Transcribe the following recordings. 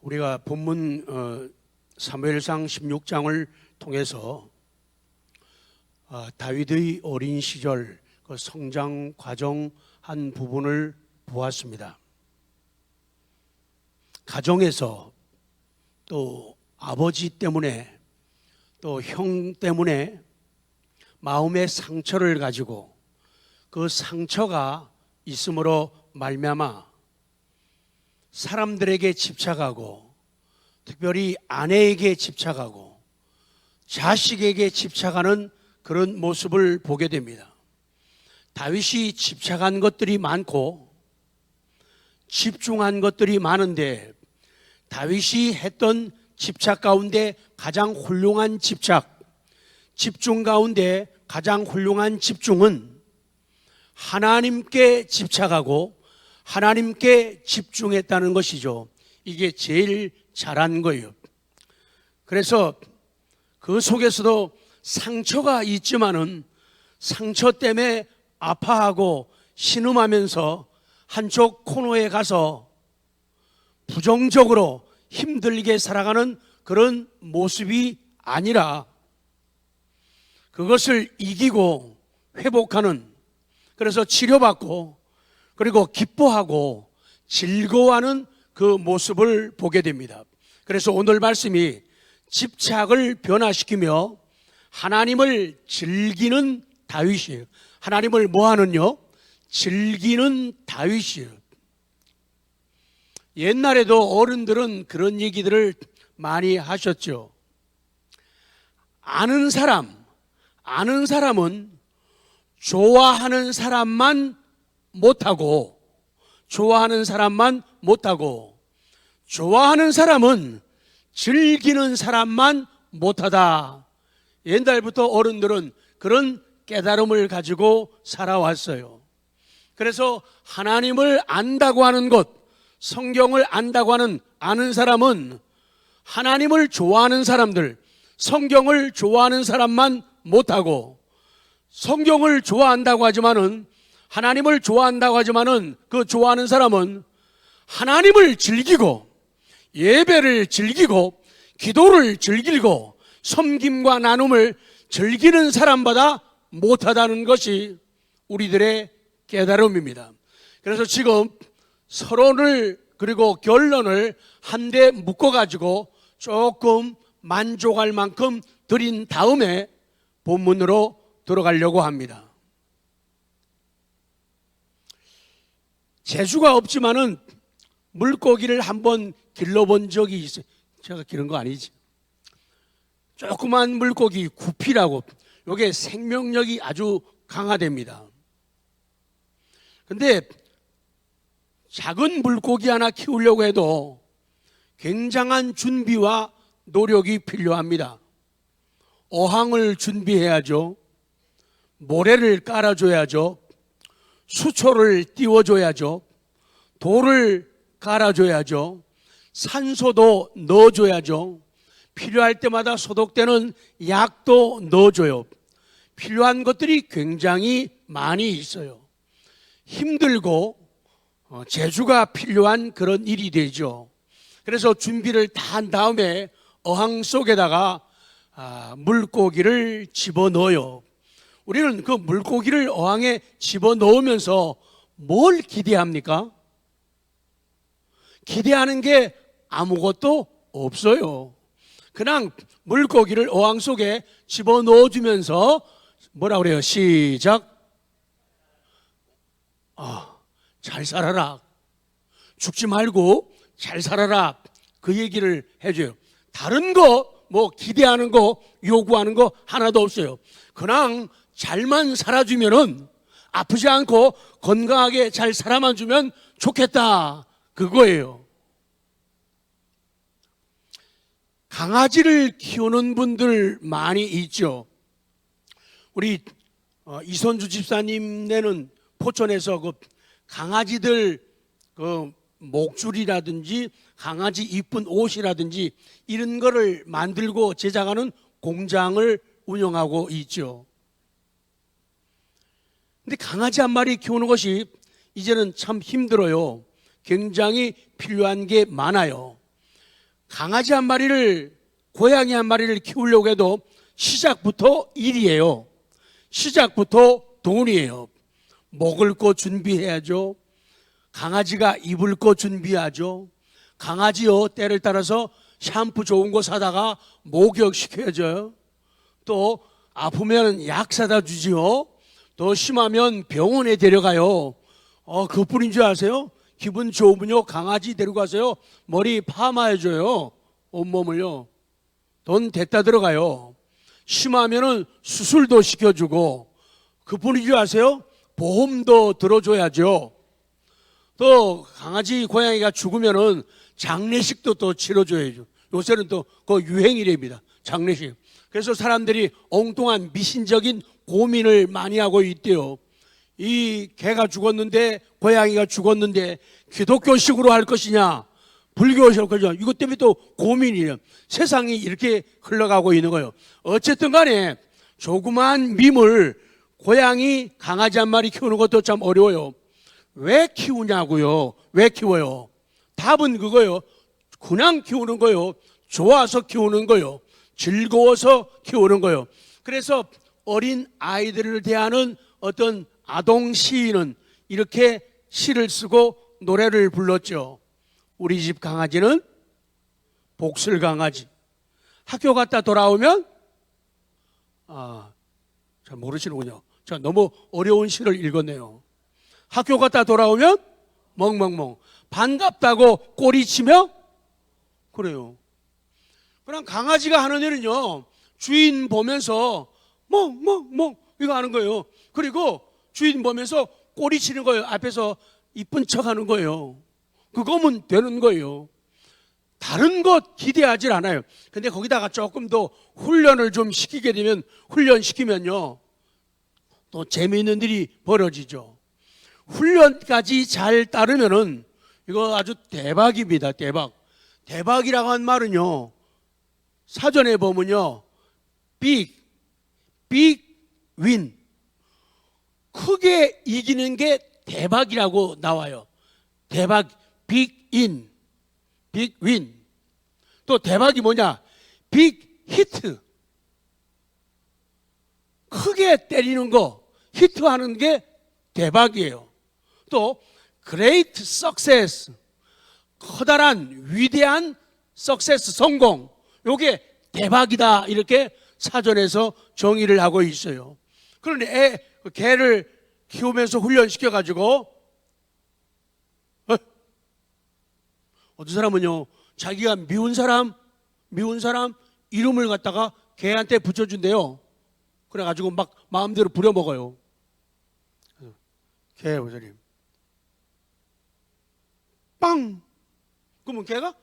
우리가 본문 사무엘상 16장을 통해서 다윗의 어린 시절 그 성장 과정 한 부분을 보았습니다. 가정에서 또 아버지 때문에 또 형 때문에 마음의 상처를 가지고 그 상처가 있음으로 말미암아 사람들에게 집착하고 특별히 아내에게 집착하고 자식에게 집착하는 그런 모습을 보게 됩니다. 다윗이 집착한 것들이 많고 집중한 것들이 많은데 다윗이 했던 집착 가운데 가장 훌륭한 집중 가운데 가장 훌륭한 집중은 하나님께 집착하고 하나님께 집중했다는 것이죠. 이게 제일 잘한 거예요. 그래서 그 속에서도 상처가 있지만은 상처 때문에 아파하고 신음하면서 한쪽 코너에 가서 부정적으로 힘들게 살아가는 그런 모습이 아니라 그것을 이기고 회복하는, 그래서 치료받고 그리고 기뻐하고 즐거워하는 그 모습을 보게 됩니다. 그래서 오늘 말씀이 집착을 변화시키며 하나님을 즐기는 다윗이에요. 하나님을 뭐하는요? 즐기는 다윗이에요. 옛날에도 어른들은 그런 얘기들을 많이 하셨죠. 아는 사람은 좋아하는 사람만 못하고 좋아하는 사람은 즐기는 사람만 못하다. 옛날부터 어른들은 그런 깨달음을 가지고 살아왔어요. 그래서 하나님을 안다고 하는 것, 성경을 안다고 하는 아는 사람은 하나님을 좋아하는 사람들, 성경을 좋아하는 사람만 못하고, 성경을 좋아한다고 하지만은 하나님을 좋아한다고 하지만은 그 좋아하는 사람은 하나님을 즐기고 예배를 즐기고 기도를 즐기고 섬김과 나눔을 즐기는 사람보다 못하다는 것이 우리들의 깨달음입니다. 그래서 지금 서론을 그리고 결론을 한데 묶어가지고 조금 만족할 만큼 드린 다음에 본문으로 들어가려고 합니다. 재주가 없지만은 물고기를 한번 길러본 적이 있어요. 제가 기른 거 아니지. 조그만 물고기 구피라고, 이게 생명력이 아주 강하답니다. 근데 작은 물고기 하나 키우려고 해도 굉장한 준비와 노력이 필요합니다. 어항을 준비해야죠. 모래를 깔아줘야죠. 수초를 띄워줘야죠. 돌을 갈아줘야죠. 산소도 넣어줘야죠. 필요할 때마다 소독되는 약도 넣어줘요. 필요한 것들이 굉장히 많이 있어요. 힘들고 재주가 필요한 그런 일이 되죠. 그래서 준비를 다 한 다음에 어항 속에다가 물고기를 집어넣어요. 우리는 그 물고기를 어항에 집어넣으면서 뭘 기대합니까? 기대하는 게 아무것도 없어요. 그냥 물고기를 어항 속에 집어넣어주면서 뭐라 그래요? 시작. 잘 살아라. 죽지 말고 잘 살아라. 그 얘기를 해줘요. 다른 거 뭐 기대하는 거 요구하는 거 하나도 없어요. 그냥 잘만 살아주면은, 아프지 않고 건강하게 잘 살아만 주면 좋겠다, 그거예요. 강아지를 키우는 분들 많이 있죠. 우리 이선주 집사님네는 포천에서 그 강아지들 그 목줄이라든지 강아지 이쁜 옷이라든지 이런 거를 만들고 제작하는 공장을 운영하고 있죠. 근데 강아지 한 마리 키우는 것이 이제는 참 힘들어요. 굉장히 필요한 게 많아요. 강아지 한 마리를, 고양이 한 마리를 키우려고 해도 시작부터 일이에요. 시작부터 돈이에요. 먹을 거 준비해야죠. 강아지가 입을 거 준비하죠. 강아지요, 때를 따라서 샴푸 좋은 거 사다가 목욕시켜야죠. 또 아프면 약 사다 주지요. 더 심하면 병원에 데려가요. 그뿐인 줄 아세요? 기분 좋으면요, 강아지 데려가서요, 머리 파마해줘요. 온몸을요. 돈 됐다 들어가요. 심하면은 수술도 시켜주고, 그뿐인 줄 아세요? 보험도 들어줘야죠. 또 강아지, 고양이가 죽으면은 장례식도 또 치러줘야죠. 요새는 또 그 유행이랍니다. 장례식. 그래서 사람들이 엉뚱한 미신적인 고민을 많이 하고 있대요. 이 개가 죽었는데, 고양이가 죽었는데 기독교식으로 할 것이냐, 불교식으로 할 것이냐, 이것 때문에 또 고민이에요. 세상이 이렇게 흘러가고 있는 거예요. 어쨌든 간에 조그만 밈을, 고양이, 강아지 한 마리 키우는 것도 참 어려워요. 왜 키우냐고요? 왜 키워요? 답은 그거예요. 그냥 키우는 거예요. 좋아서 키우는 거예요. 즐거워서 키우는 거예요. 그래서 어린 아이들을 대하는 어떤 아동 시인은 이렇게 시를 쓰고 노래를 불렀죠. 우리 집 강아지는 복슬 강아지. 학교 갔다 돌아오면, 잘 모르시는군요. 자, 너무 어려운 시를 읽었네요. 학교 갔다 돌아오면 멍멍멍. 반갑다고 꼬리치며, 그래요. 그냥 강아지가 하는 일은요, 주인 보면서 멍멍멍 이거 하는 거예요. 그리고 주인 보면서 꼬리치는 거예요. 앞에서 이쁜 척 하는 거예요. 그거면 되는 거예요. 다른 것 기대하지 않아요. 근데 거기다가 조금 더 훈련을 좀 시키게 되면, 훈련시키면요, 또 재미있는 일이 벌어지죠. 훈련까지 잘 따르면은 이거 아주 대박입니다. 대박. 대박이라고 한 말은요, 사전에 보면요, big win, 크게 이기는 게 대박이라고 나와요. 대박, big win. 또 대박이 뭐냐, big hit, 크게 때리는 거, 히트하는 게 대박이에요. 또 great success, 커다란 위대한 success, 성공, 요게 대박이다, 이렇게 사전에서 정의를 하고 있어요. 그런데 개를 키우면서 훈련시켜가지고 어떤 사람은요, 자기가 미운 사람 이름을 갖다가 개한테 붙여준대요. 그래가지고 막 마음대로 부려먹어요. 개 보자님, 빵! 그러면 개가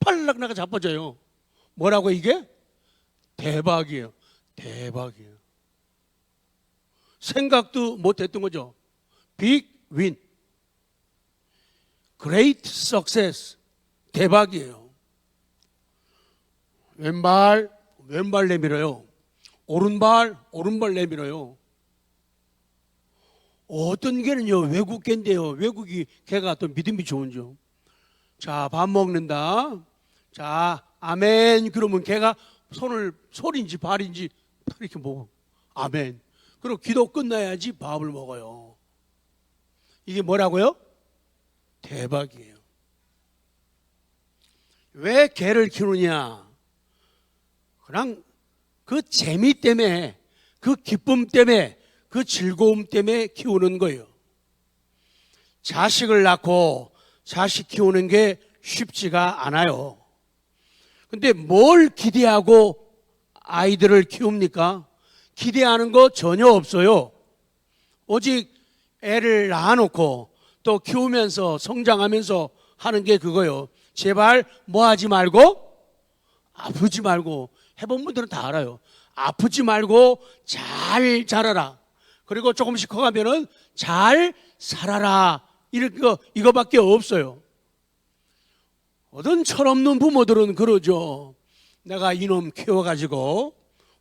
팔락 나가 자빠져요. 뭐라고 이게? 대박이에요. 대박이에요. 생각도 못했던 거죠. 빅 윈, great success, 대박이에요. 왼발 내밀어요. 오른발 내밀어요. 어떤 개는요, 외국 개인데요, 외국이 개가 또 믿음이 좋은죠. 자, 밥 먹는다. 자, 아멘. 그러면 개가 손을, 손인지 발인지 이렇게 먹어. 아멘. 그리고 기도 끝나야지 밥을 먹어요. 이게 뭐라고요? 대박이에요. 왜 개를 키우느냐? 그냥 그 재미 때문에, 그 기쁨 때문에, 그 즐거움 때문에 키우는 거예요. 자식을 낳고 자식 키우는 게 쉽지가 않아요. 근데 뭘 기대하고 아이들을 키웁니까? 기대하는 거 전혀 없어요. 오직 애를 낳아놓고 또 키우면서 성장하면서 하는 게 그거예요. 제발 뭐 하지 말고, 아프지 말고. 해본 분들은 다 알아요. 아프지 말고 잘 자라라. 그리고 조금씩 커가면은 잘 살아라. 이거밖에 없어요. 어떤 철없는 부모들은 그러죠. 내가 이놈 키워가지고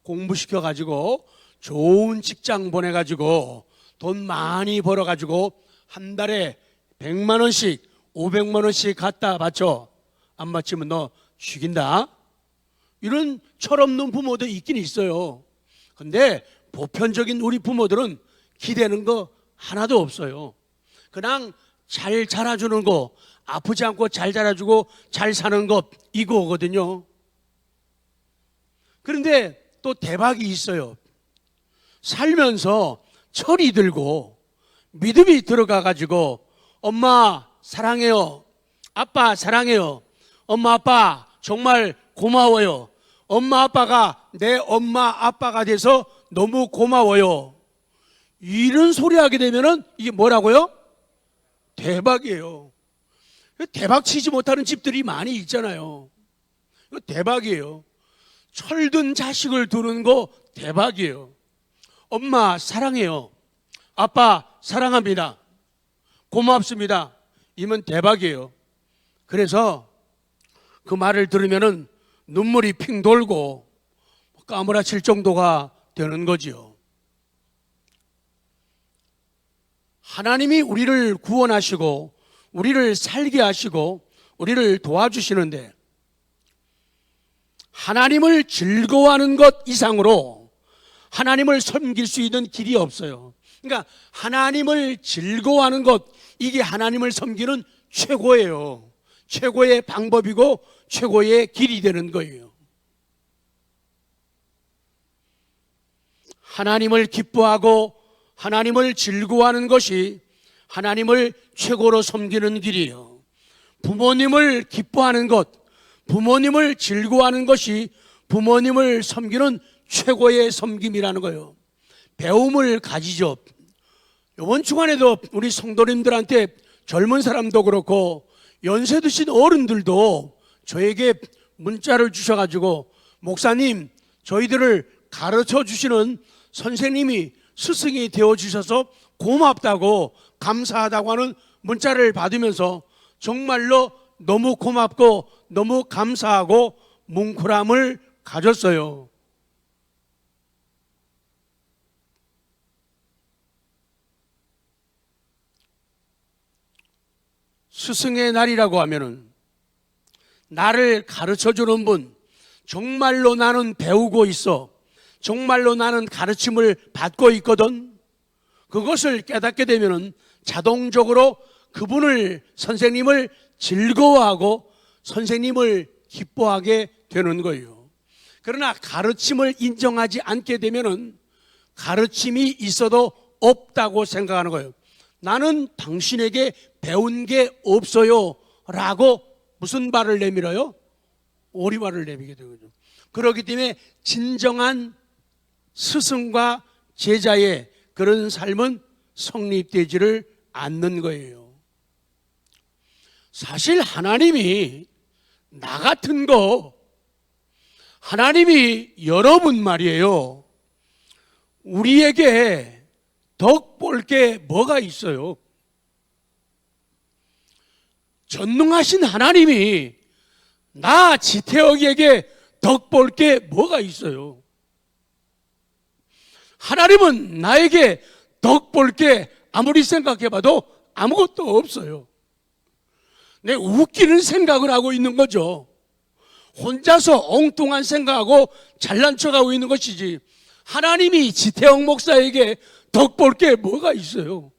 공부시켜가지고 좋은 직장 보내가지고 돈 많이 벌어가지고 한 달에 100만 원씩 500만 원씩 갖다 바쳐. 안 바치면 너 죽인다. 이런 철없는 부모도 있긴 있어요. 근데 보편적인 우리 부모들은 기대는 거 하나도 없어요. 그냥 잘 자라주는 거, 아프지 않고 잘 자라주고 잘 사는 것, 이거거든요. 그런데 또 대박이 있어요. 살면서 철이 들고 믿음이 들어가가지고 엄마 사랑해요, 아빠 사랑해요, 엄마 아빠 정말 고마워요, 엄마 아빠가 내 엄마 아빠가 돼서 너무 고마워요, 이런 소리 하게 되면은 이게 뭐라고요? 대박이에요. 대박 치지 못하는 집들이 많이 있잖아요. 이거 대박이에요. 철든 자식을 두는 거 대박이에요. 엄마 사랑해요, 아빠 사랑합니다, 고맙습니다, 이면 대박이에요. 그래서 그 말을 들으면은 눈물이 핑 돌고 까무라칠 정도가 되는 거지요. 하나님이 우리를 구원하시고 우리를 살게 하시고 우리를 도와주시는데 하나님을 즐거워하는 것 이상으로 하나님을 섬길 수 있는 길이 없어요. 그러니까 하나님을 즐거워하는 것, 이게 하나님을 섬기는 최고예요. 최고의 방법이고 최고의 길이 되는 거예요. 하나님을 기뻐하고 하나님을 즐거워하는 것이 하나님을 최고로 섬기는 길이에요. 부모님을 기뻐하는 것, 부모님을 즐거워하는 것이 부모님을 섬기는 최고의 섬김이라는 거예요. 배움을 가지죠. 이번 주간에도 우리 성도님들한테 젊은 사람도 그렇고 연세 드신 어른들도 저에게 문자를 주셔가지고 목사님, 저희들을 가르쳐 주시는 선생님이 스승이 되어주셔서 고맙다고 감사하다고 하는 문자를 받으면서 정말로 너무 고맙고 너무 감사하고 뭉클함을 가졌어요. 스승의 날이라고 하면은 나를 가르쳐주는 분, 정말로 나는 배우고 있어, 정말로 나는 가르침을 받고 있거든, 그것을 깨닫게 되면은 자동적으로 그분을, 선생님을 즐거워하고 선생님을 기뻐하게 되는 거예요. 그러나 가르침을 인정하지 않게 되면은 가르침이 있어도 없다고 생각하는 거예요. 나는 당신에게 배운 게 없어요 라고 무슨 발을 내밀어요? 오리발을 내밀게 되거든요. 그렇기 때문에 진정한 스승과 제자의 그런 삶은 성립되지를 않는 거예요. 사실 하나님이 나 같은 거, 하나님이 여러분 말이에요, 우리에게 덕 볼 게 뭐가 있어요? 전능하신 하나님이 나 지태혁에게 덕 볼 게 뭐가 있어요? 하나님은 나에게 덕 볼 게 아무리 생각해봐도 아무것도 없어요. 내 웃기는 생각을 하고 있는 거죠. 혼자서 엉뚱한 생각하고 잘난 척하고 있는 것이지, 하나님이 지태영 목사에게 덕 볼 게 뭐가 있어요?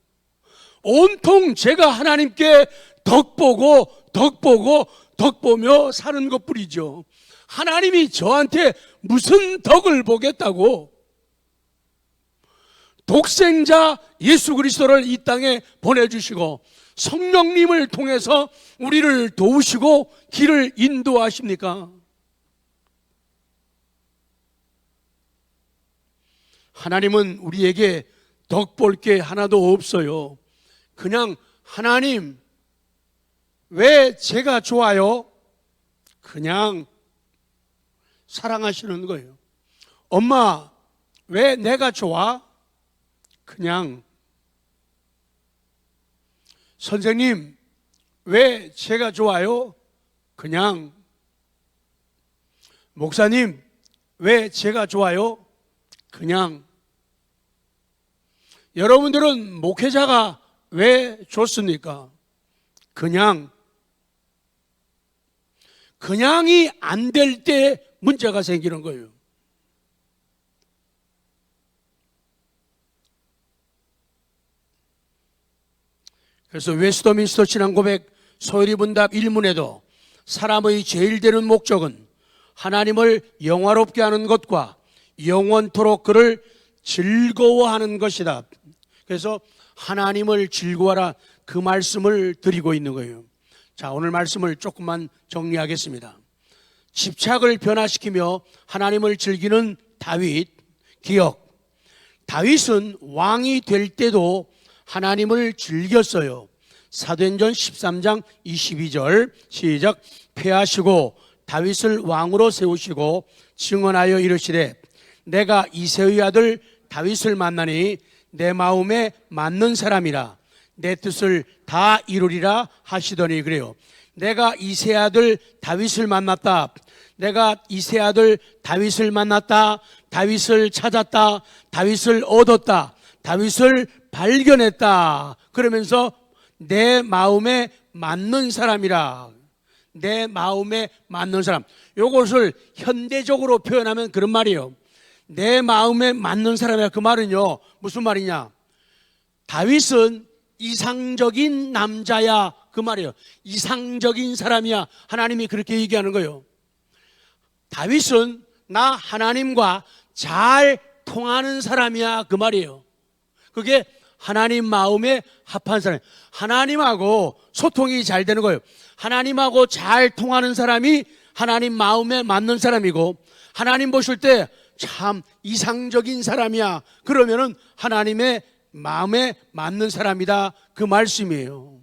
온통 제가 하나님께 덕 보고 덕 보며 사는 것뿐이죠. 하나님이 저한테 무슨 덕을 보겠다고 독생자 예수 그리스도를 이 땅에 보내주시고 성령님을 통해서 우리를 도우시고 길을 인도하십니까? 하나님은 우리에게 덕 볼 게 하나도 없어요. 그냥 하나님, 왜 제가 좋아요? 그냥 사랑하시는 거예요. 엄마, 왜 내가 좋아? 그냥. 선생님, 왜 제가 좋아요? 그냥. 목사님, 왜 제가 좋아요? 그냥. 여러분들은 목회자가 왜 좋습니까? 그냥. 그냥이 안 될 때 문제가 생기는 거예요. 그래서 웨스트민스터 신앙고백 소요리문답 1문에도 사람의 제일 되는 목적은 하나님을 영화롭게 하는 것과 영원토록 그를 즐거워하는 것이다. 그래서 하나님을 즐거워하라, 그 말씀을 드리고 있는 거예요. 자, 오늘 말씀을 조금만 정리하겠습니다. 집착을 변화시키며 하나님을 즐기는 다윗 기억. 다윗은 왕이 될 때도 하나님을 즐겼어요. 사도행전 13장 22절 시작. 패하시고 다윗을 왕으로 세우시고 증언하여 이르시되 내가 이새의 아들 다윗을 만나니 내 마음에 맞는 사람이라 내 뜻을 다 이루리라 하시더니, 그래요. 내가 이새 아들 다윗을 만났다. 내가 이새 아들 다윗을 만났다. 다윗을 찾았다. 다윗을 얻었다. 다윗을 발견했다. 그러면서 내 마음에 맞는 사람이라. 내 마음에 맞는 사람. 이것을 현대적으로 표현하면 그런 말이에요. 내 마음에 맞는 사람이라. 그 말은요, 무슨 말이냐? 다윗은 이상적인 남자야, 그 말이에요. 이상적인 사람이야. 하나님이 그렇게 얘기하는 거예요. 다윗은 나 하나님과 잘 통하는 사람이야, 그 말이에요. 그게 하나님 마음에 합한 사람, 하나님하고 소통이 잘 되는 거예요. 하나님하고 잘 통하는 사람이 하나님 마음에 맞는 사람이고, 하나님 보실 때 참 이상적인 사람이야, 그러면은 하나님의 마음에 맞는 사람이다, 그 말씀이에요.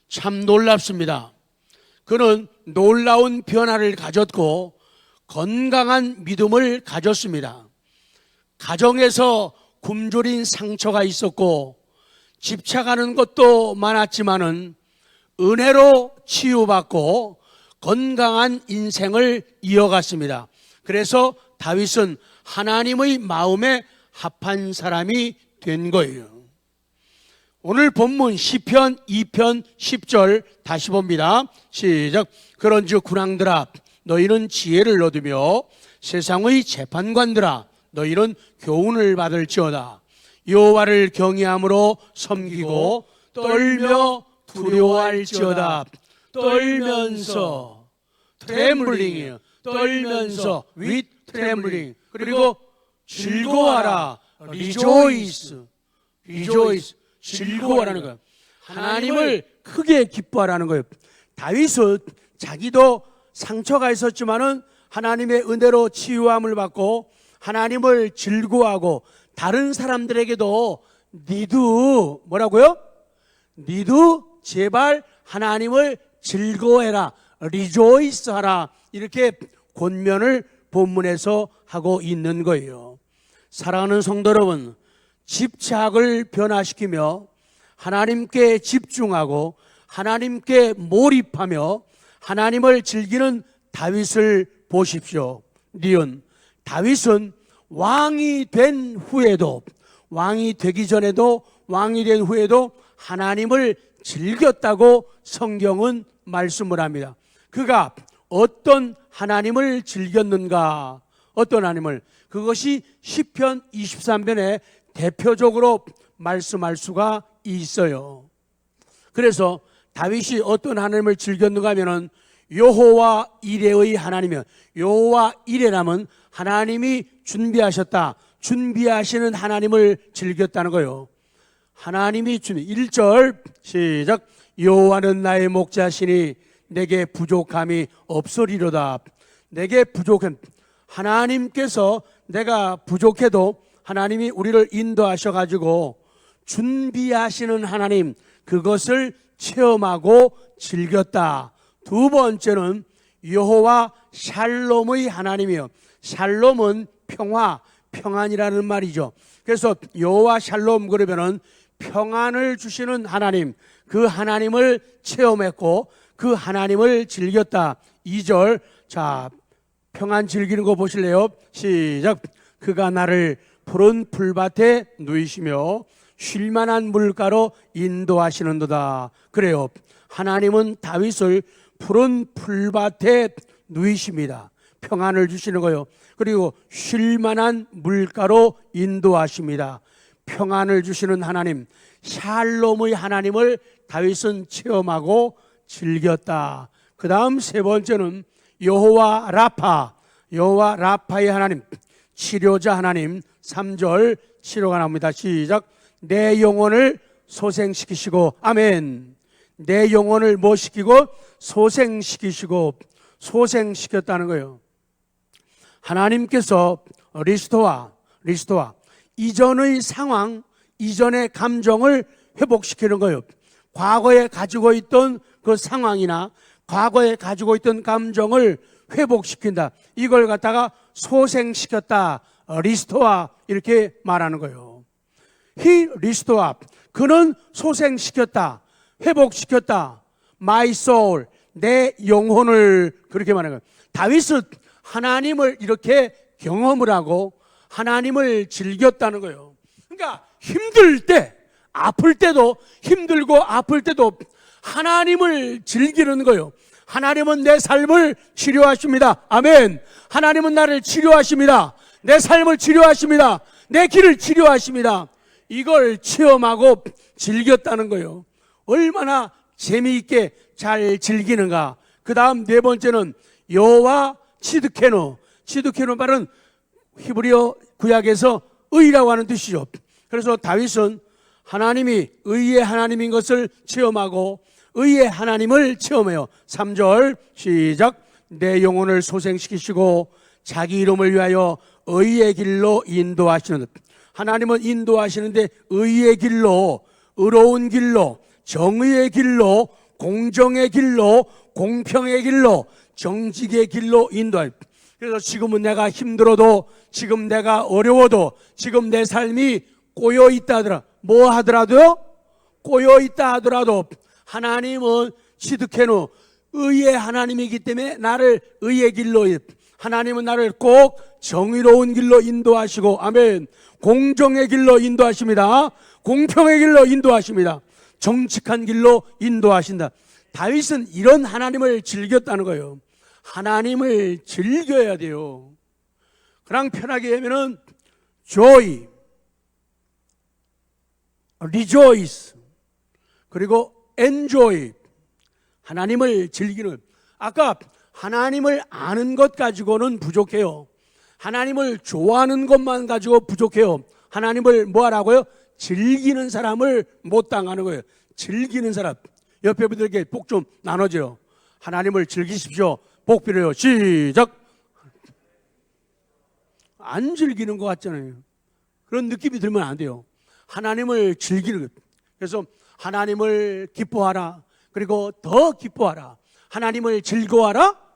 참 놀랍습니다. 그는 놀라운 변화를 가졌고 건강한 믿음을 가졌습니다. 가정에서 굶주린 상처가 있었고 집착하는 것도 많았지만은 은혜로 치유받고 건강한 인생을 이어갔습니다. 그래서 다윗은 하나님의 마음에 합한 사람이 된 거예요. 오늘 본문 시편 2편 10절 다시 봅니다. 시작. 그런즉 군왕들아 너희는 지혜를 얻으며 세상의 재판관들아 너희는 교훈을 받을지어다. 여호와를 경외함으로 섬기고 떨며 두려워할지어다. 떨면서, 트렘블링이에요. 떨면서 with trembling. 그리고 즐거워하라. rejoice. 즐거워하라는 거예요. 하나님을 크게 기뻐하라는 거예요. 다윗은 자기도 상처가 있었지만은 하나님의 은혜로 치유함을 받고 하나님을 즐거워하고 다른 사람들에게도 니도 뭐라고요? 니도 제발 하나님을 즐거워해라, rejoice 하라, 이렇게 권면을 본문에서 하고 있는 거예요. 사랑하는 성도 여러분, 집착을 변화시키며 하나님께 집중하고 하나님께 몰입하며 하나님을 즐기는 다윗을 보십시오. 니은 다윗은 왕이 된 후에도, 왕이 되기 전에도, 왕이 된 후에도 하나님을 즐겼다고 성경은 말씀을 합니다. 그가 어떤 하나님을 즐겼는가? 어떤 하나님을? 그것이 시편 23편에 대표적으로 말씀할 수가 있어요. 그래서 다윗이 어떤 하나님을 즐겼는가 하면은 여호와 이레의 하나님이요. 여호와 이레라면 하나님이 준비하셨다, 준비하시는 하나님을 즐겼다는 거예요. 하나님이 1절 시작. 여호와는 나의 목자시니 내게 부족함이 없으리로다. 내게 부족한, 하나님께서 내가 부족해도 하나님이 우리를 인도하셔가지고 준비하시는 하나님, 그것을 체험하고 즐겼다. 두 번째는 여호와 샬롬의 하나님이요. 샬롬은 평화, 평안이라는 말이죠. 그래서 여호와 샬롬 그러면은 평안을 주시는 하나님, 그 하나님을 체험했고 그 하나님을 즐겼다. 2절, 자, 평안 즐기는 거 보실래요? 시작. 그가 나를 푸른 풀밭에 누이시며 쉴만한 물가로 인도하시는도다. 그래요. 하나님은 다윗을 푸른 풀밭에 누이십니다. 평안을 주시는 거요. 그리고 쉴만한 물가로 인도하십니다. 평안을 주시는 하나님, 샬롬의 하나님을 다윗은 체험하고 즐겼다. 그 다음 세 번째는 여호와 라파의 하나님, 치료자 하나님. 3절 치료가 나옵니다. 시작. 내 영혼을 소생시키시고, 아멘. 내 영혼을 뭐 시키고? 소생시키시고, 소생시켰다는 거예요. 하나님께서 리스토아, 이전의 상황, 이전의 감정을 회복시키는 거예요. 과거에 가지고 있던 그 상황이나 과거에 가지고 있던 감정을 회복시킨다. 이걸 갖다가 소생시켰다. 리스토아 이렇게 말하는 거예요. He restored. 그는 소생시켰다. 회복시켰다. My soul. 내 영혼을 그렇게 말하는 거예요. 다윗은 하나님을 이렇게 경험을 하고 하나님을 즐겼다는 거예요. 그러니까 힘들 때, 아플 때도, 힘들고 아플 때도 하나님을 즐기는 거예요. 하나님은 내 삶을 치료하십니다. 아멘. 하나님은 나를 치료하십니다. 내 삶을 치료하십니다. 내 길을 치료하십니다. 이걸 체험하고 즐겼다는 거예요. 얼마나 재미있게 잘 즐기는가. 그 다음 네 번째는 여호와 치드케노. 치드케노 말은 히브리어 구약에서 의라고 하는 뜻이죠. 그래서 다윗은 하나님이 의의 하나님인 것을 체험하고 의의 하나님을 체험해요. 3절 시작. 내 영혼을 소생시키시고 자기 이름을 위하여 의의 길로 인도하시는. 하나님은 인도하시는데 의의 길로, 의로운 길로, 정의의 길로, 공정의 길로, 공평의 길로, 정직의 길로 인도할. 그래서 지금은 내가 힘들어도, 지금 내가 어려워도, 지금 내 삶이 꼬여있다 하더라도, 뭐 하더라도요? 꼬여있다 하더라도 하나님은 시드케노, 의의 하나님이기 때문에 나를 의의 길로, 하나님은 나를 꼭 정의로운 길로 인도하시고, 아멘. 공정의 길로 인도하십니다. 공평의 길로 인도하십니다. 정직한 길로 인도하신다. 다윗은 이런 하나님을 즐겼다는 거예요. 하나님을 즐겨야 돼요. 그냥 편하게 하면은 joy, rejoice, 그리고 enjoy. 하나님을 즐기는. 아까 하나님을 아는 것 가지고는 부족해요. 하나님을 좋아하는 것만 가지고 부족해요. 하나님을 뭐 하라고요? 즐기는 사람을 못 당하는 거예요. 즐기는 사람. 옆에 분들에게 복 좀 나눠줘요. 하나님을 즐기십시오. 복 빌어요. 시작. 안 즐기는 것 같잖아요. 그런 느낌이 들면 안 돼요. 하나님을 즐기는 거예요. 그래서 하나님을 기뻐하라. 그리고 더 기뻐하라. 하나님을 즐거워하라.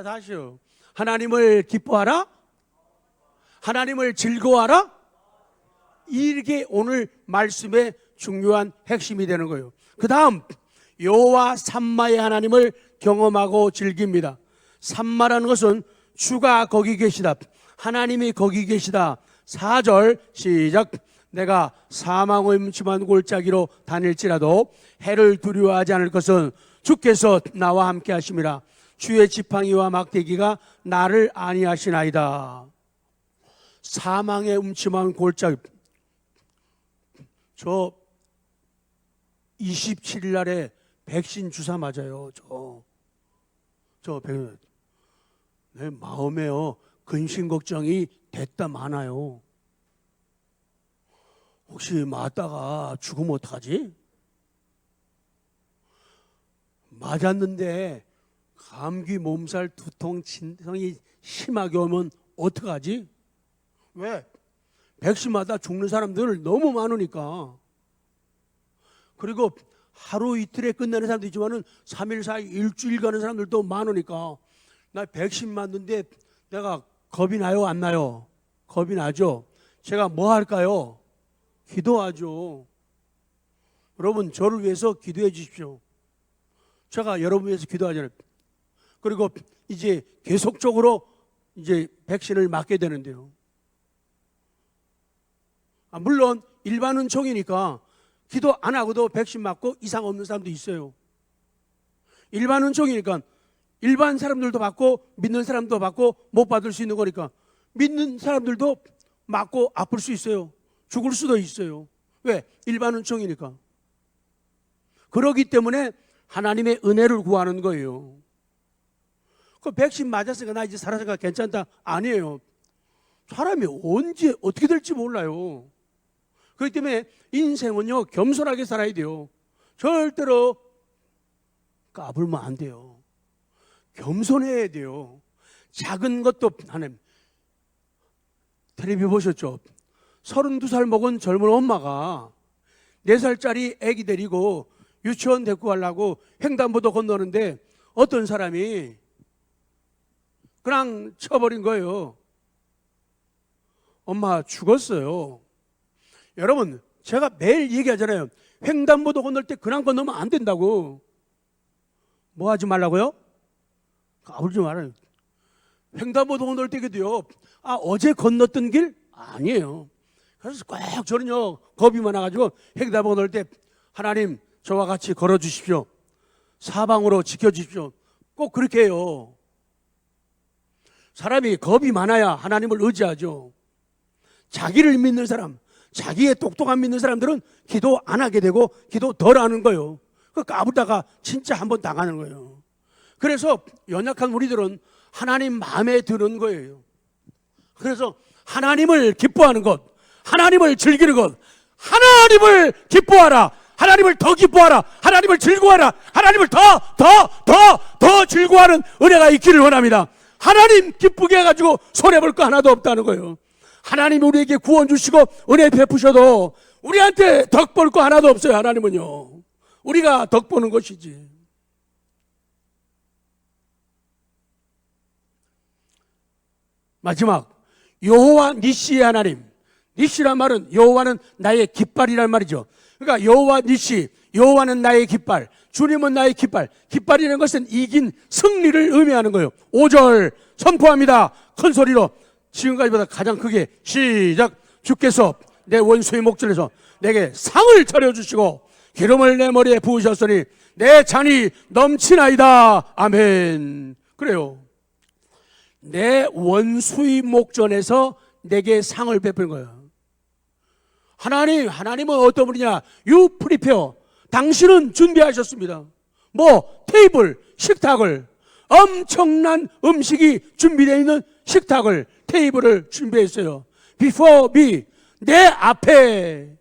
다시요. 하나님을 기뻐하라. 하나님을 즐거워하라. 이게 오늘 말씀의 중요한 핵심이 되는 거예요. 그 다음 여호와 삼마의 하나님을 경험하고 즐깁니다. 삼마라는 것은 주가 거기 계시다. 하나님이 거기 계시다. 4절 시작. 내가 사망의 음침한 골짜기로 다닐지라도 해를 두려워하지 않을 것은 주께서 나와 함께 하심이라. 주의 지팡이와 막대기가 나를 안위하시나이다. 사망의 음침한 골짜기. 저 27일 날에 백신 주사 맞아요. 저 백신. 내 마음에요 근심 걱정이 됐다 많아요. 혹시 맞다가 죽으면 어떡하지? 맞았는데 감기, 몸살, 두통, 진통이 심하게 오면 어떡하지? 왜? 백신마다 죽는 사람들 너무 많으니까. 그리고 하루 이틀에 끝나는 사람도 있지만 3일, 4일, 일주일 가는 사람들도 많으니까. 나 백신 맞는데 내가 겁이 나요? 안 나요? 겁이 나죠? 제가 뭐 할까요? 기도하죠. 여러분 저를 위해서 기도해 주십시오. 제가 여러분 위해서 기도하잖아요. 그리고 이제 계속적으로 이제 백신을 맞게 되는데요. 물론 일반 은총이니까 기도 안 하고도 백신 맞고 이상 없는 사람도 있어요. 일반 은총이니까 일반 사람들도 받고 믿는 사람도 받고 못 받을 수 있는 거니까 믿는 사람들도 맞고 아플 수 있어요. 죽을 수도 있어요. 왜? 일반 은총이니까. 그러기 때문에 하나님의 은혜를 구하는 거예요. 그 백신 맞았으니까 나 이제 살아서가 괜찮다. 아니에요. 사람이 언제 어떻게 될지 몰라요. 그렇기 때문에 인생은요 겸손하게 살아야 돼요. 절대로 까불면 안 돼요. 겸손해야 돼요. 작은 것도 하나님. 텔레비 보셨죠? 32살 먹은 젊은 엄마가 4살짜리 아기 데리고 유치원 데리고 가려고 횡단보도 건너는데 어떤 사람이 그냥 쳐버린 거예요. 엄마 죽었어요. 여러분, 제가 매일 얘기하잖아요. 횡단보도 건널 때 그냥 건너면 안 된다고. 뭐 하지 말라고요? 까불지 말아요. 횡단보도 건널 때도요. 어제 건넜던 길? 아니에요. 그래서 꼭 저는요 겁이 많아가지고 횡단보도 건널 때 하나님 저와 같이 걸어주십시오. 사방으로 지켜주십시오. 꼭 그렇게 해요. 사람이 겁이 많아야 하나님을 의지하죠. 자기를 믿는 사람, 자기의 똑똑한 믿는 사람들은 기도 안 하게 되고 기도 덜 하는 거예요. 그 까불다가 진짜 한번 당하는 거예요. 그래서 연약한 우리들은 하나님 마음에 드는 거예요. 그래서 하나님을 기뻐하는 것, 하나님을 즐기는 것, 하나님을 기뻐하라, 하나님을 더 기뻐하라, 하나님을 즐거워하라, 하나님을 더 즐거워하는 은혜가 있기를 원합니다. 하나님 기쁘게 해가지고 손해볼 거 하나도 없다는 거예요. 하나님이 우리에게 구원 주시고 은혜 베푸셔도 우리한테 덕 볼 거 하나도 없어요. 하나님은요, 우리가 덕 보는 것이지. 마지막, 여호와 니시의 하나님. 니시란 말은 여호와는 나의 깃발이란 말이죠. 그러니까 여호와 니시, 여호와는 나의 깃발, 주님은 나의 깃발. 깃발이라는 것은 이긴 승리를 의미하는 거예요. 5절 선포합니다. 큰 소리로 지금까지보다 가장 크게 시작. 주께서 내 원수의 목전에서 내게 상을 차려주시고 기름을 내 머리에 부으셨으니 내 잔이 넘치나이다. 아멘. 그래요. 내 원수의 목전에서 내게 상을 베푸는 거예요. 하나님은 어떤 분이냐? You prepare. 당신은 준비하셨습니다. 테이블, 식탁을, 엄청난 음식이 준비되어 있는 식탁을, 테이블을 준비했어요. Before me, 내 앞에.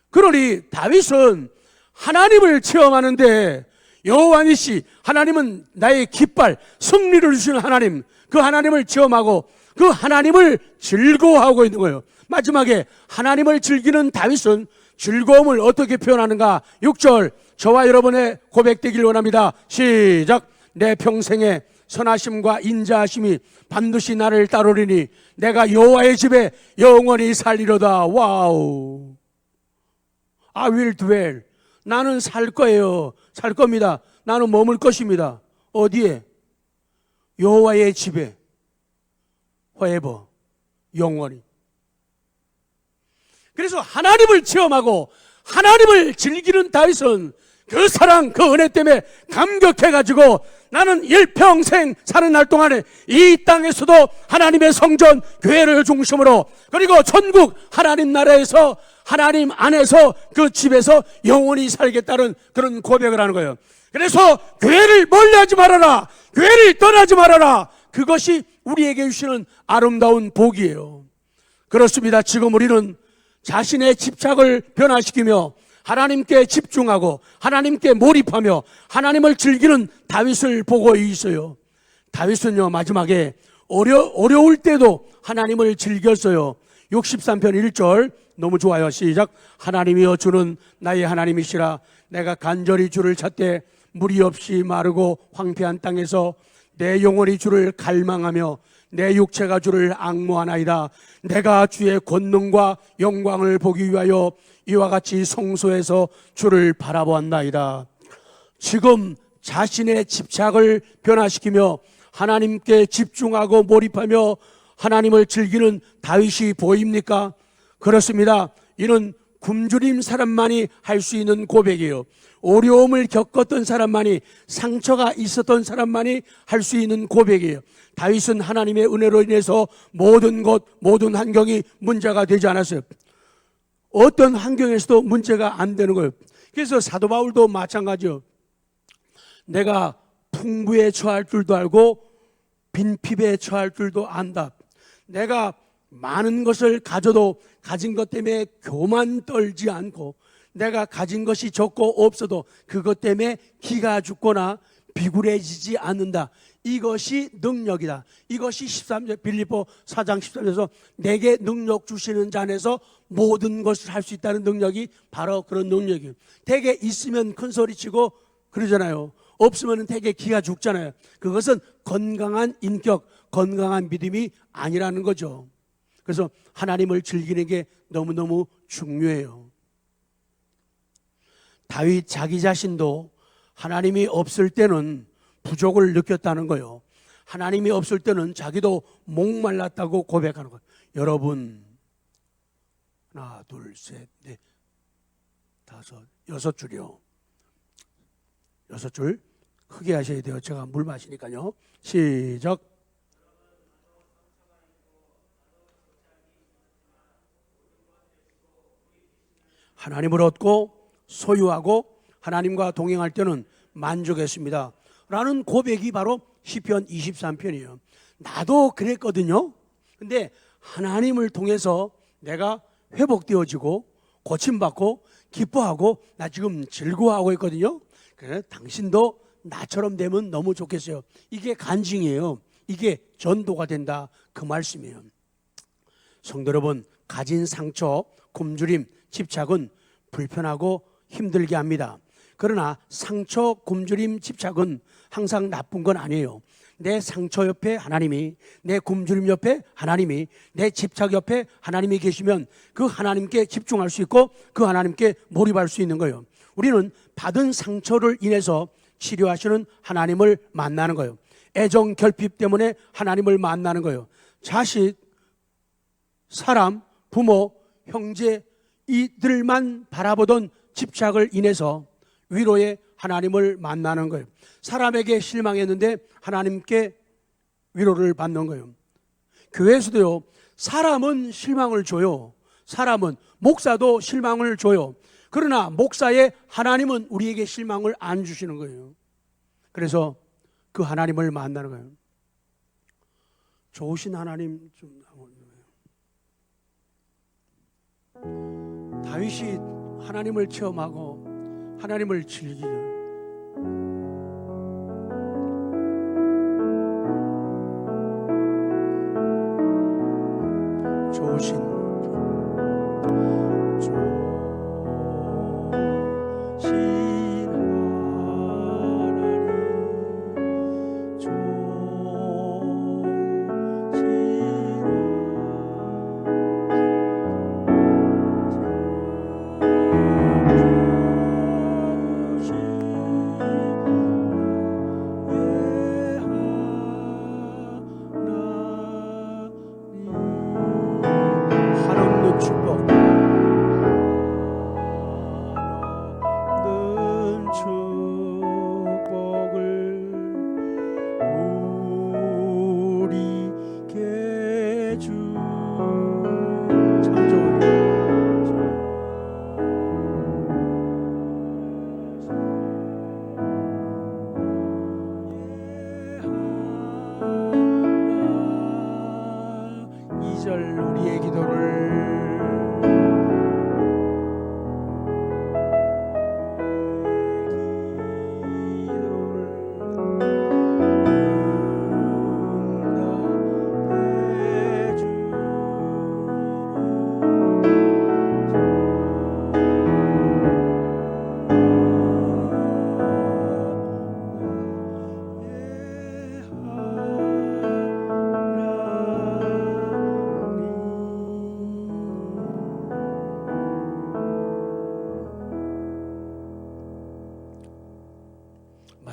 그러니 다윗은 하나님을 체험하는데 여호와 니시, 하나님은 나의 깃발, 승리를 주시는 하나님, 그 하나님을 체험하고 그 하나님을 즐거워하고 있는 거예요. 마지막에 하나님을 즐기는 다윗은 즐거움을 어떻게 표현하는가? 6절, 저와 여러분의 고백되길 원합니다. 시작. 내 평생에 선하심과 인자하심이 반드시 나를 따르리니 내가 여호와의 집에 영원히 살리로다. 와우. I will dwell. 나는 살 거예요. 살 겁니다. 나는 머물 것입니다. 어디에? 여호와의 집에. forever. 영원히. 그래서 하나님을 체험하고 하나님을 즐기는 다윗은 그 사랑, 그 은혜 때문에 감격해가지고 나는 일평생 사는 날 동안에 이 땅에서도 하나님의 성전, 교회를 중심으로, 그리고 천국 하나님 나라에서 하나님 안에서 그 집에서 영원히 살겠다는 그런 고백을 하는 거예요. 그래서 교회를 멀리하지 말아라, 교회를 떠나지 말아라. 그것이 우리에게 주시는 아름다운 복이에요. 그렇습니다. 지금 우리는 자신의 집착을 변화시키며 하나님께 집중하고 하나님께 몰입하며 하나님을 즐기는 다윗을 보고 있어요. 다윗은요, 마지막에 어려울 때도 하나님을 즐겼어요. 63편 1절 너무 좋아요. 시작. 하나님이여 주는 나의 하나님이시라. 내가 간절히 주를 찾되 물이 없이 마르고 황폐한 땅에서 내 영혼이 주를 갈망하며 내 육체가 주를 앙모하나이다. 내가 주의 권능과 영광을 보기 위하여 이와 같이 성소에서 주를 바라보았나이다. 지금 자신의 집착을 변화시키며 하나님께 집중하고 몰입하며 하나님을 즐기는 다윗이 보입니까? 그렇습니다. 이는 굶주린 사람만이 할 수 있는 고백이에요. 어려움을 겪었던 사람만이, 상처가 있었던 사람만이 할 수 있는 고백이에요. 다윗은 하나님의 은혜로 인해서 모든 것, 모든 환경이 문제가 되지 않았어요. 어떤 환경에서도 문제가 안 되는 거예요. 그래서 사도 바울도 마찬가지요. 내가 풍부에 처할 줄도 알고 빈핍에 처할 줄도 안다. 내가 많은 것을 가져도 가진 것 때문에 교만 떨지 않고, 내가 가진 것이 적고 없어도 그것 때문에 기가 죽거나 비굴해지지 않는다. 이것이 능력이다. 이것이 13절 빌립보 4장 13절에서 내게 능력 주시는 자 안에서 모든 것을 할 수 있다는 능력이 바로 그런 능력이에요. 대개 있으면 큰 소리치고 그러잖아요. 없으면 되게 기가 죽잖아요. 그것은 건강한 인격, 건강한 믿음이 아니라는 거죠. 그래서 하나님을 즐기는 게 너무너무 중요해요. 다윗 자기 자신도 하나님이 없을 때는 부족을 느꼈다는 거예요. 하나님이 없을 때는 자기도 목말랐다고 고백하는 거예요. 여러분, 하나, 둘, 셋, 넷, 다섯, 6줄이요. 6줄 크게 하셔야 돼요. 제가 물 마시니까요. 시작. 하나님을 얻고 소유하고 하나님과 동행할 때는 만족했습니다 라는 고백이 바로 시편 23편이에요. 나도 그랬거든요. 근데 하나님을 통해서 내가 회복되어지고 고침받고 기뻐하고 나 지금 즐거워하고 있거든요. 그래, 당신도 나처럼 되면 너무 좋겠어요. 이게 간증이에요. 이게 전도가 된다, 그 말씀이에요. 성도 여러분, 가진 상처, 굶주림, 집착은 불편하고 힘들게 합니다. 그러나 상처, 굶주림, 집착은 항상 나쁜 건 아니에요. 내 상처 옆에 하나님이, 내 굶주림 옆에 하나님이, 내 집착 옆에 하나님이 계시면 그 하나님께 집중할 수 있고 그 하나님께 몰입할 수 있는 거예요. 우리는 받은 상처를 인해서 치료하시는 하나님을 만나는 거예요. 애정 결핍 때문에 하나님을 만나는 거예요. 자식, 사람, 부모, 형제 이들만 바라보던 집착을 인해서 위로의 하나님을 만나는 거예요. 사람에게 실망했는데 하나님께 위로를 받는 거예요. 교회에서도요, 사람은 실망을 줘요. 사람은, 목사도 실망을 줘요. 그러나 목사의 하나님은 우리에게 실망을 안 주시는 거예요. 그래서 그 하나님을 만나는 거예요. 좋으신 하나님 좀. 다윗이 하나님을 체험하고 하나님을 즐기죠. 좋으신 우리의 기도를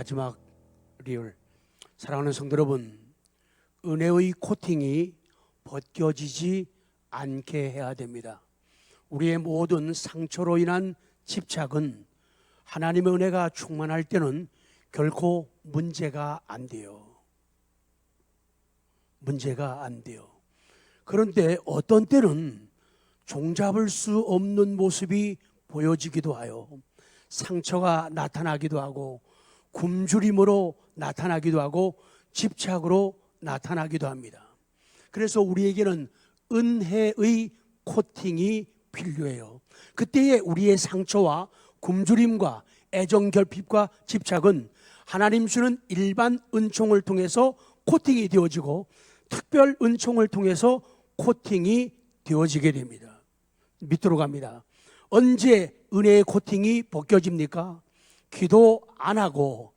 마지막 리얼. 사랑하는 성도 여러분, 은혜의 코팅이 벗겨지지 않게 해야 됩니다. 우리의 모든 상처로 인한 집착은 하나님의 은혜가 충만할 때는 결코 문제가 안 돼요. 문제가 안 돼요. 그런데 어떤 때는 종잡을 수 없는 모습이 보여지기도 해요. 상처가 나타나기도 하고 굶주림으로 나타나기도 하고 집착으로 나타나기도 합니다. 그래서 우리에게는 은혜의 코팅이 필요해요. 그때의 우리의 상처와 굶주림과 애정 결핍과 집착은 하나님 주는 일반 은총을 통해서 코팅이 되어지고 특별 은총을 통해서 코팅이 되어지게 됩니다. 밑으로 갑니다. 언제 은혜의 코팅이 벗겨집니까? 기도 안 하고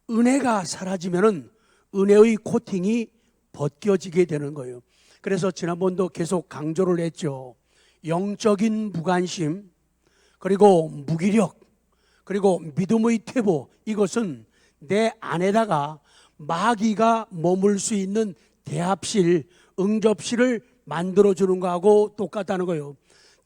은혜가 사라지면은 은혜의 코팅이 벗겨지게 되는 거예요. 그래서 지난번도 계속 강조를 했죠. 영적인 무관심, 그리고 무기력, 그리고 믿음의 퇴보, 이것은 내 안에다가 마귀가 머물 수 있는 대합실, 응접실을 만들어주는 거하고 똑같다는 거예요.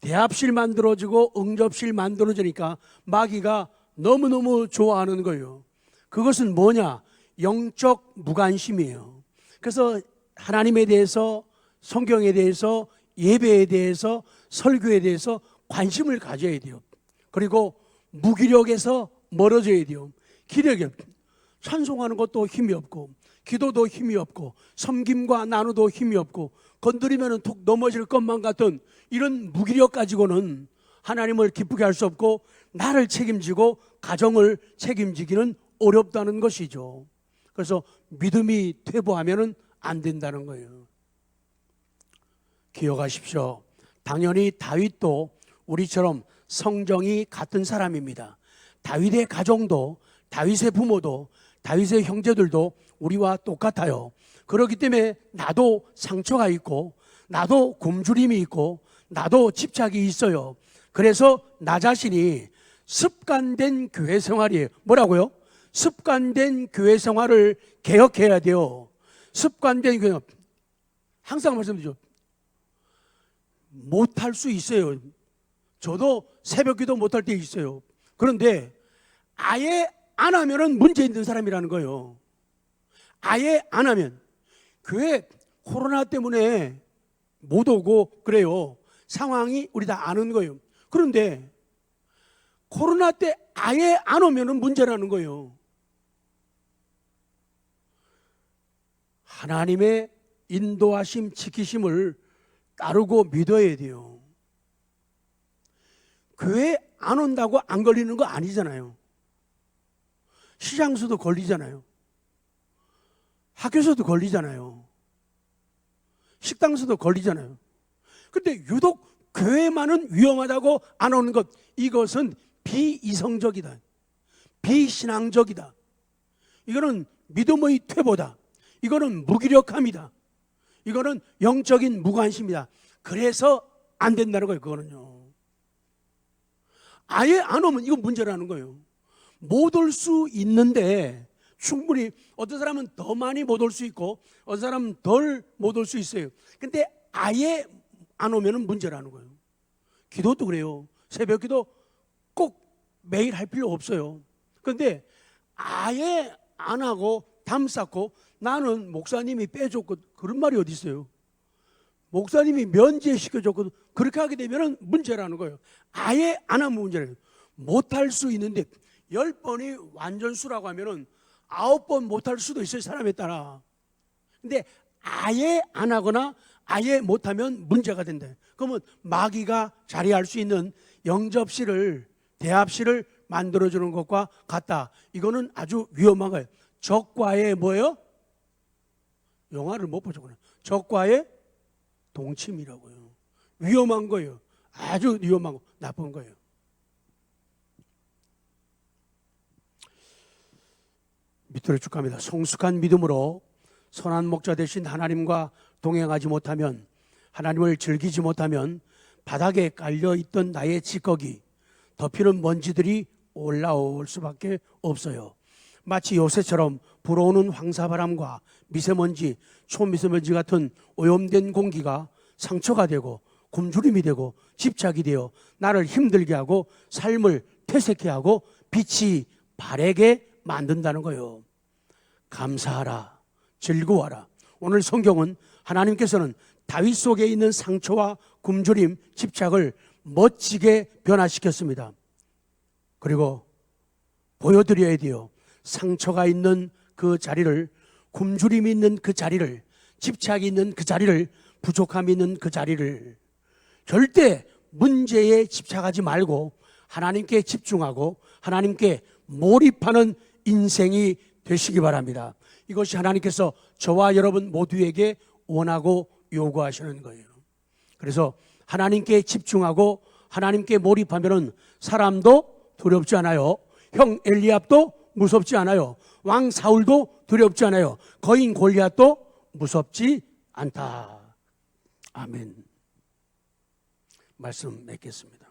대합실 만들어주고 응접실 만들어주니까 마귀가 너무너무 좋아하는 거예요. 그것은 뭐냐? 영적 무관심이에요. 그래서 하나님에 대해서, 성경에 대해서, 예배에 대해서, 설교에 대해서 관심을 가져야 돼요. 그리고 무기력에서 멀어져야 돼요. 기력이 없고, 찬송하는 것도 힘이 없고, 기도도 힘이 없고, 섬김과 나누도 힘이 없고, 건드리면 툭 넘어질 것만 같은 이런 무기력 가지고는 하나님을 기쁘게 할 수 없고 나를 책임지고 가정을 책임지기는 어렵다는 것이죠. 그래서 믿음이 퇴보하면 안 된다는 거예요. 기억하십시오. 당연히 다윗도 우리처럼 성정이 같은 사람입니다. 다윗의 가정도, 다윗의 부모도, 다윗의 형제들도 우리와 똑같아요. 그렇기 때문에 나도 상처가 있고, 나도 굶주림이 있고, 나도 집착이 있어요. 그래서 나 자신이 습관된 교회 생활이에요. 뭐라고요? 습관된 교회 생활을 개혁해야 돼요. 습관된 교회, 항상 말씀드리죠. 못할 수 있어요. 저도 새벽 기도 못할 때 있어요. 그런데 아예 안 하면은 문제 있는 사람이라는 거예요. 아예 안 하면. 교회 코로나 때문에 못 오고 그래요. 상황이 우리 다 아는 거예요. 그런데 코로나 때 아예 안 오면은 문제라는 거예요. 하나님의 인도하심, 지키심을 따르고 믿어야 돼요. 교회 안 온다고 안 걸리는 거 아니잖아요. 시장수도 걸리잖아요. 학교에서도 걸리잖아요. 식당에서도 걸리잖아요. 근데 유독 교회만은 위험하다고 안 오는 것, 이것은 비이성적이다. 비신앙적이다. 이거는 믿음의 퇴보다. 이거는 무기력함이다. 이거는 영적인 무관심이다. 그래서 안 된다는 거예요. 그거는요. 아예 안 오면 이건 문제라는 거예요. 못 올 수 있는데 충분히 어떤 사람은 더 많이 못 올 수 있고 어떤 사람은 덜 못 올 수 있어요. 근데 아예 안 오면 문제라는 거예요. 기도도 그래요. 새벽 기도 꼭 매일 할 필요 없어요. 그런데 아예 안 하고 담 쌓고 나는 목사님이 빼줬고 그런 말이 어디 있어요? 목사님이 면제시켜줬거든. 그렇게 하게 되면 문제라는 거예요. 아예 안 하면 문제라는 거예요. 못할 수 있는데 10번이 완전수라고 하면은 9번 못할 수도 있어요. 사람에 따라. 근데 아예 안 하거나 아예 못하면 문제가 된다. 그러면 마귀가 자리할 수 있는 영접실을, 대합실을 만들어주는 것과 같다. 이거는 아주 위험한 거예요. 적과의 뭐예요? 영화를 못 보죠. 적과의 동침이라고요. 위험한 거예요. 아주 위험하고 나쁜 거예요. 밑으로 쭉 갑니다. 성숙한 믿음으로 선한 목자 되신 하나님과 동행하지 못하면, 하나님을 즐기지 못하면 바닥에 깔려있던 나의 찌꺼기, 덮이는 먼지들이 올라올 수밖에 없어요. 마치 요새처럼 불어오는 황사바람과 미세먼지, 초미세먼지 같은 오염된 공기가 상처가 되고 굶주림이 되고 집착이 되어 나를 힘들게 하고 삶을 퇴색해 하고 빛이 바래게 만든다는 거예요. 감사하라, 즐거워하라. 오늘 성경은 하나님께서는 다윗 속에 있는 상처와 굶주림, 집착을 멋지게 변화시켰습니다. 그리고 보여드려야 돼요. 상처가 있는 그 자리를, 굶주림이 있는 그 자리를, 집착이 있는 그 자리를, 부족함이 있는 그 자리를 절대 문제에 집착하지 말고 하나님께 집중하고 하나님께 몰입하는 인생이 되시기 바랍니다. 이것이 하나님께서 저와 여러분 모두에게 원하고 요구하시는 거예요. 그래서 하나님께 집중하고 하나님께 몰입하면은 사람도 두렵지 않아요. 형 엘리압도 무섭지 않아요. 왕 사울도 두렵지 않아요. 거인 골리앗도 무섭지 않다. 아멘. 말씀 맺겠습니다.